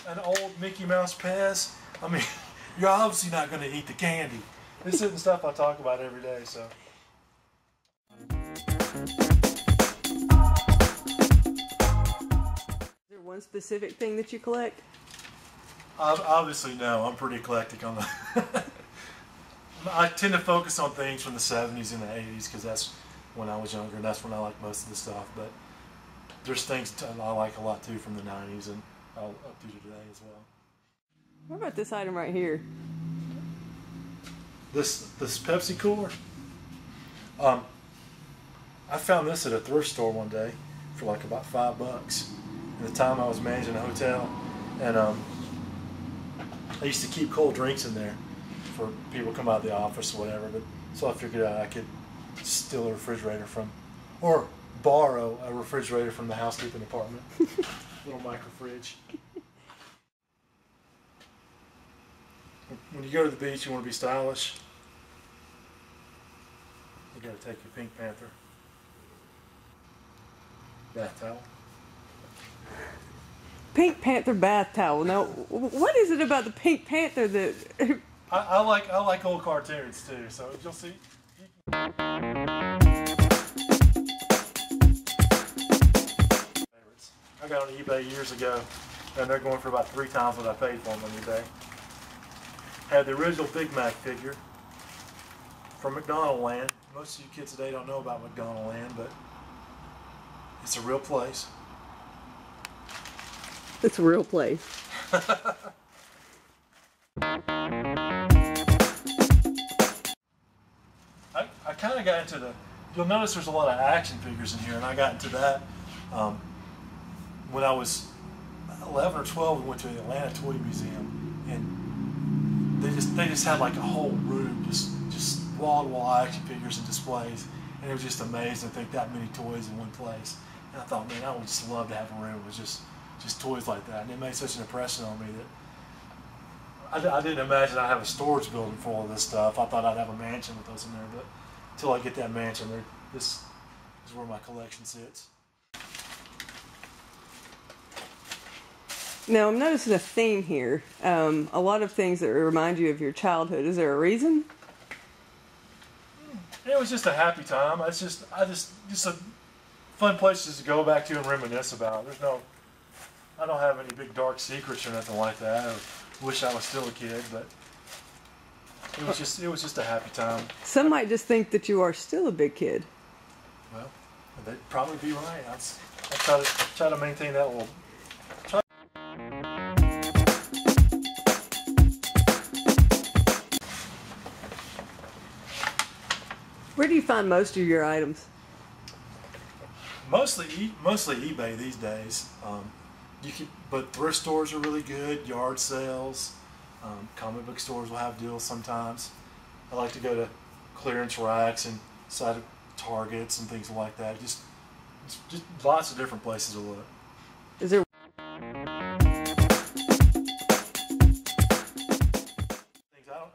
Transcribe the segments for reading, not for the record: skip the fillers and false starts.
an old Mickey Mouse Pez, I mean, you're obviously not going to eat the candy. This isn't stuff I talk about every day, so. Is there one specific thing that you collect? Obviously, no. I'm pretty eclectic on the. I tend to focus on things from the 70s and the 80s because that's when I was younger. That's when I liked most of the stuff. But there's things I like a lot too from the 90s and up to today as well. What about this item right here? This Pepsi cooler. I found this at a thrift store one day for like about $5. At the time I was managing a hotel, and I used to keep cold drinks in there for people come out of the office or whatever. But so I figured out I could steal a refrigerator from, or borrow a refrigerator from the housekeeping department. Little micro fridge. When you go to the beach, you want to be stylish. You got to take your Pink Panther bath towel. Pink Panther bath towel. Now, what is it about the Pink Panther that? I like old cartoons too, so you'll see. I got on eBay years ago, and they're going for about 3 times what I paid for them on eBay. Had the original Big Mac figure from McDonald Land. Most of you kids today don't know about McDonald Land, but it's a real place. It's a real place. I kind of got into the, you'll notice there's a lot of action figures in here, and I got into that when I was 11 or 12. We went to the Atlanta Toy Museum, and they just had like a whole room just wall-to-wall action figures and displays, and it was just amazing to think that many toys in one place. And I thought, man, I would just love to have a room with just toys like that, and it made such an impression on me that I didn't imagine I'd have a storage building full of this stuff. I thought I'd have a mansion with those in there, but until I get that mansion, this is where my collection sits. Now, I'm noticing a theme here. A lot of things that remind you of your childhood. Is there a reason? It was just a happy time. It's just a fun places to go back to and reminisce about. I don't have any big dark secrets or nothing like that. I wish I was still a kid, but it was just a happy time. Some might just think that you are still a big kid. Well, they'd probably be right. I try to maintain that little. Where do you find most of your items? Mostly eBay these days. But thrift stores are really good. Yard sales, comic book stores will have deals sometimes. I like to go to clearance racks and side of Targets and things like that. Just lots of different places to look. Is there?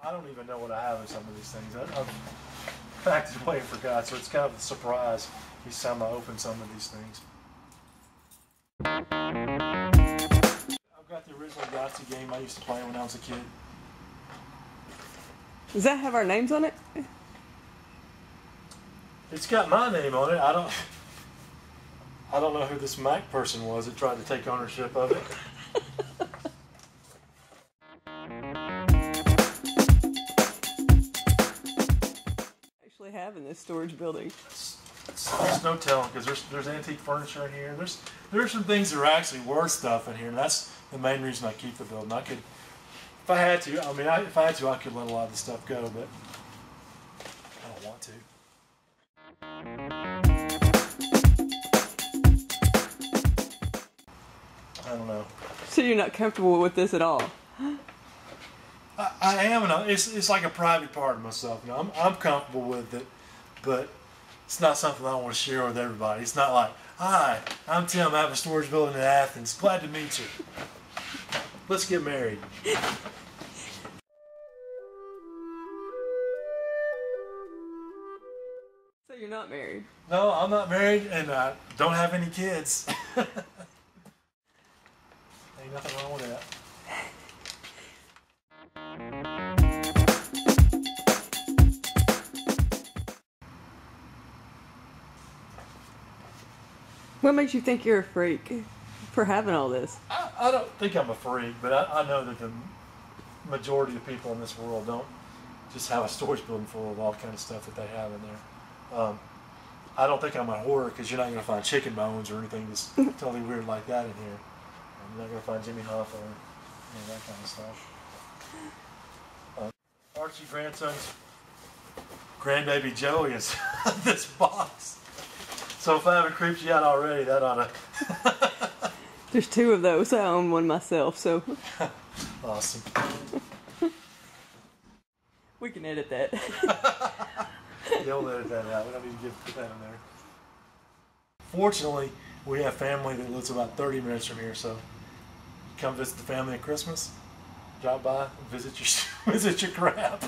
I don't even know what I have in some of these things. I've packed it away and forgot, so it's kind of a surprise each time I open some of these things. I've got the original Yahtzee game I used to play when I was a kid. Does that have our names on it? It's got my name on it. I don't know who this Mac person was that tried to take ownership of it. Actually have in this storage building. There's no telling because there's antique furniture in here. There's some things that are actually worth stuff in here, and that's the main reason I keep the building. I could, if I had to, I could let a lot of the stuff go, but I don't want to. I don't know. So you're not comfortable with this at all? I am, and it's like a private part of myself. You know, I'm comfortable with it, but it's not something I want to share with everybody. It's not like, hi, I'm Tim. I have a storage building in Athens. Glad to meet you. Let's get married. So you're not married? No, I'm not married, and I don't have any kids. Ain't nothing wrong with that. What makes you think you're a freak for having all this? I don't think I'm a freak, but I know that the majority of people in this world don't just have a storage building full of all kind of stuff that they have in there. I don't think I'm a hoarder because you're not going to find chicken bones or anything that's totally weird like that in here. You're not going to find Jimmy Hoffa or that kind of stuff. Archie grandson's grandbaby Joey is in this box. So if I haven't creeped you out already, that ought to... There's 2 of those. I own one myself, so... Awesome. We can edit that. Yeah, we'll edit that out. We don't need to put that in there. Fortunately, we have family that lives about 30 minutes from here, so come visit the family at Christmas. Drop by, visit your crap.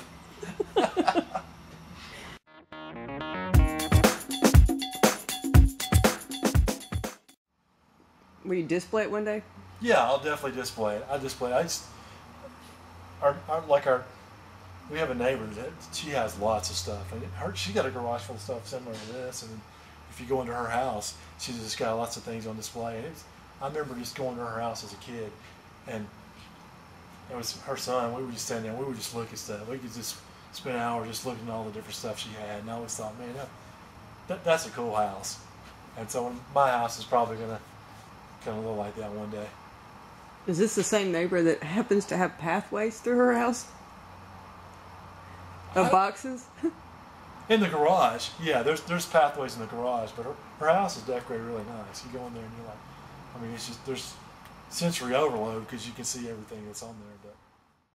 Will you display it one day? Yeah, I'll definitely display it. I display it. I just we have a neighbor that she has lots of stuff, and she got a garage full of stuff similar to this. And if you go into her house, she's just got lots of things on display. And I remember just going to her house as a kid, and it was her son. We would just stand there, and we would just look at stuff. We could just spend hours just looking at all the different stuff she had, and I always thought, man, that's a cool house. And so my house is probably gonna kind of look like that one day. Is this the same neighbor that happens to have pathways through her house? Of boxes? In the garage, yeah, there's pathways in the garage, but her house is decorated really nice. You go in there and you're like, I mean, it's just, there's sensory overload because you can see everything that's on there, but